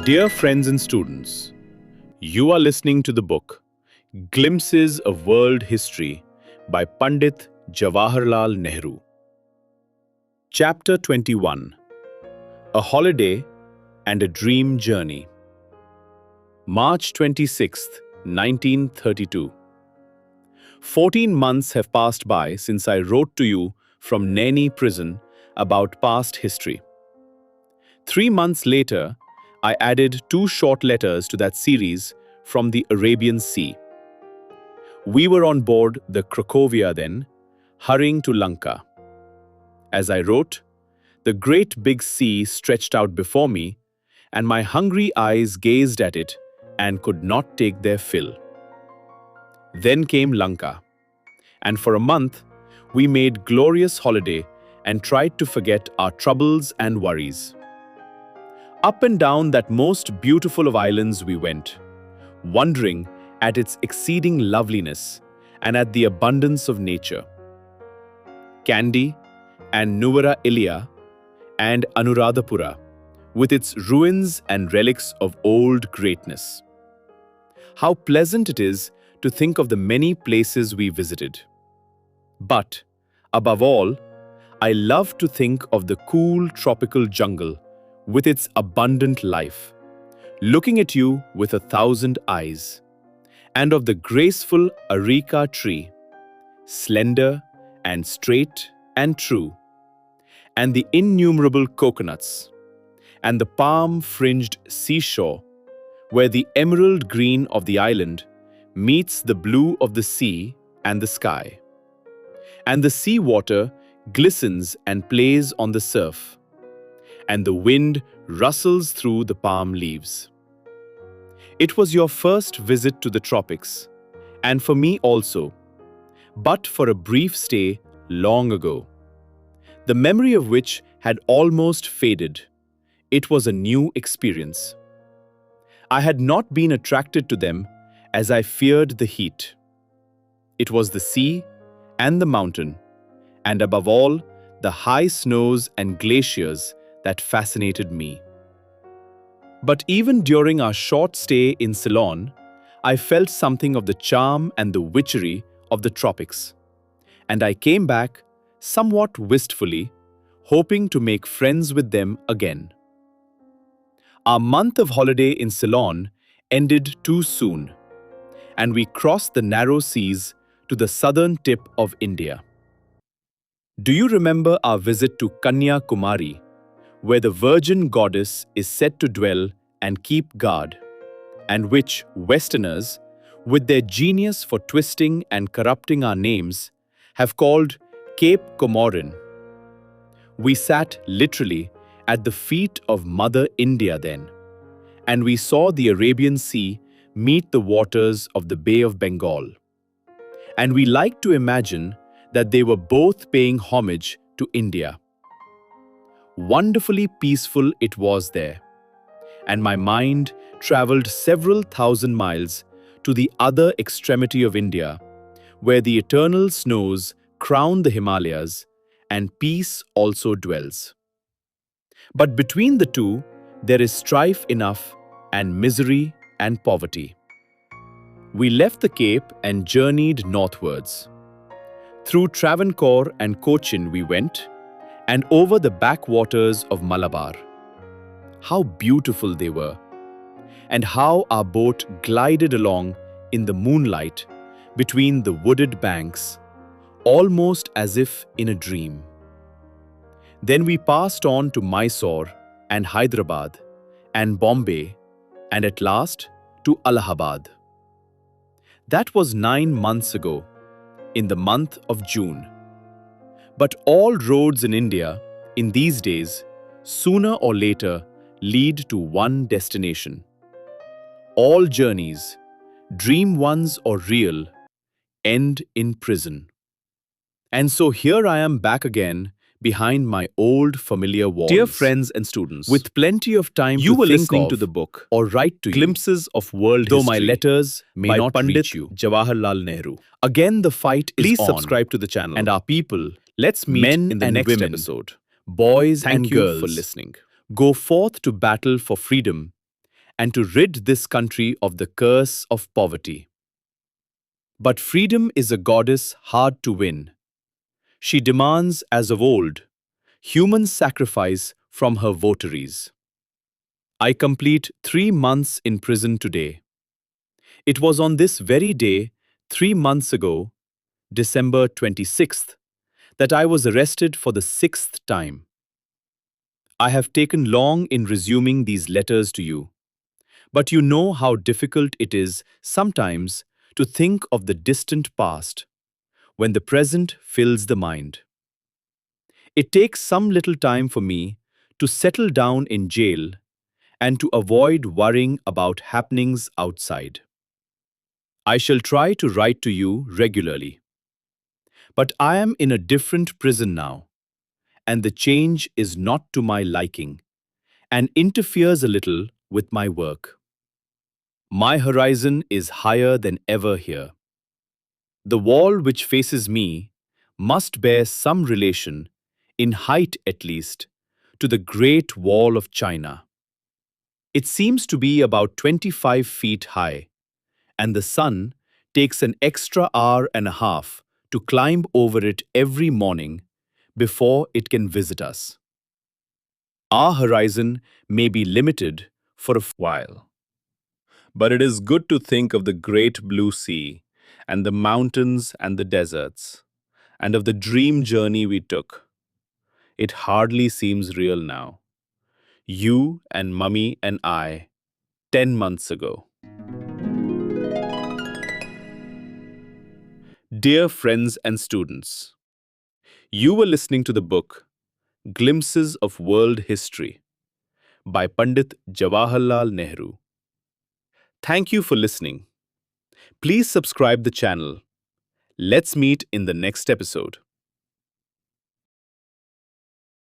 Dear friends and students, you are listening to the book Glimpses of World History by Pandit Jawaharlal Nehru. Chapter 21, A Holiday and a Dream Journey. March 26th, 1932. 14 months have passed by since I wrote to you from Naini Prison about past history. 3 months later, I added 2 short letters to that series from the Arabian Sea. We were on board the Cracovia then, hurrying to Lanka. As I wrote, the great big sea stretched out before me, and my hungry eyes gazed at it and could not take their fill. Then came Lanka, and for a month we made glorious holiday and tried to forget our troubles and worries. Up and down that most beautiful of islands we went, wondering at its exceeding loveliness and at the abundance of nature. Kandy and Nuwara Eliya and Anuradhapura, with its ruins and relics of old greatness. How pleasant it is to think of the many places we visited. But, above all, I love to think of the cool tropical jungle with its abundant life, looking at you with 1,000 eyes, and of the graceful areca tree, slender and straight and true, and the innumerable coconuts, and the palm-fringed seashore, where the emerald green of the island meets the blue of the sea and the sky, and the sea water glistens and plays on the surf, and the wind rustles through the palm leaves. It was your first visit to the tropics, and for me also, but for a brief stay long ago, the memory of which had almost faded. It was a new experience. I had not been attracted to them as I feared the heat. It was the sea and the mountain, and above all, the high snows and glaciers that fascinated me. But even during our short stay in Ceylon, I felt something of the charm and the witchery of the tropics, and I came back somewhat wistfully, hoping to make friends with them again. Our month of holiday in Ceylon ended too soon, and we crossed the narrow seas to the southern tip of India. Do you remember our visit to Kanyakumari, where the virgin goddess is said to dwell and keep guard, and which Westerners, with their genius for twisting and corrupting our names, have called Cape Comorin? We sat literally at the feet of Mother India then, and we saw the Arabian Sea meet the waters of the Bay of Bengal. And we liked to imagine that they were both paying homage to India. Wonderfully peaceful it was there, and my mind travelled several thousand miles to the other extremity of India, where the eternal snows crown the Himalayas, and peace also dwells. But between the two, there is strife enough, and misery and poverty. We left the Cape and journeyed northwards. Through Travancore and Cochin we went, and over the backwaters of Malabar. How beautiful they were, and how our boat glided along in the moonlight between the wooded banks, almost as if in a dream. Then we passed on to Mysore and Hyderabad and Bombay, and at last to Allahabad. That was 9 months ago, in the month of June. But all roads in India, in these days, sooner or later, lead to one destination. All journeys, dream ones or real, end in prison. And so here I am back again, behind my old familiar walls. Dear friends and students, With plenty of time you to were think listening of to the book or write to you, Glimpses of World though History my letters may by not Pandit reach you. Jawaharlal Nehru. Again, the fight Please is on, subscribe to the channel. and our people, Let's meet men in the and next women, episode. boys Thank and you girls, for listening. go forth to battle for freedom and to rid this country of the curse of poverty. But freedom is a goddess hard to win. She demands, as of old, human sacrifice from her votaries. I complete 3 months in prison today. It was on this very day, 3 months ago, December 26th, that I was arrested for the sixth time. I have taken long in resuming these letters to you, but you know how difficult it is sometimes to think of the distant past when the present fills the mind. It takes some little time for me to settle down in jail and to avoid worrying about happenings outside. I shall try to write to you regularly. But I am in a different prison now, and the change is not to my liking and interferes a little with my work. My horizon is higher than ever here. The wall which faces me must bear some relation, in height at least, to the Great Wall of China. It seems to be about 25 feet high, and the sun takes an extra hour and a half to climb over it every morning before it can visit us. Our horizon may be limited for a while, but it is good to think of the great blue sea and the mountains and the deserts, and of the dream journey we took. It hardly seems real now. You and Mummy and I, 10 months ago. Dear friends and students, you were listening to the book Glimpses of World History by Pandit Jawaharlal Nehru. Thank you for listening. Please subscribe the channel. Let's meet in the next episode.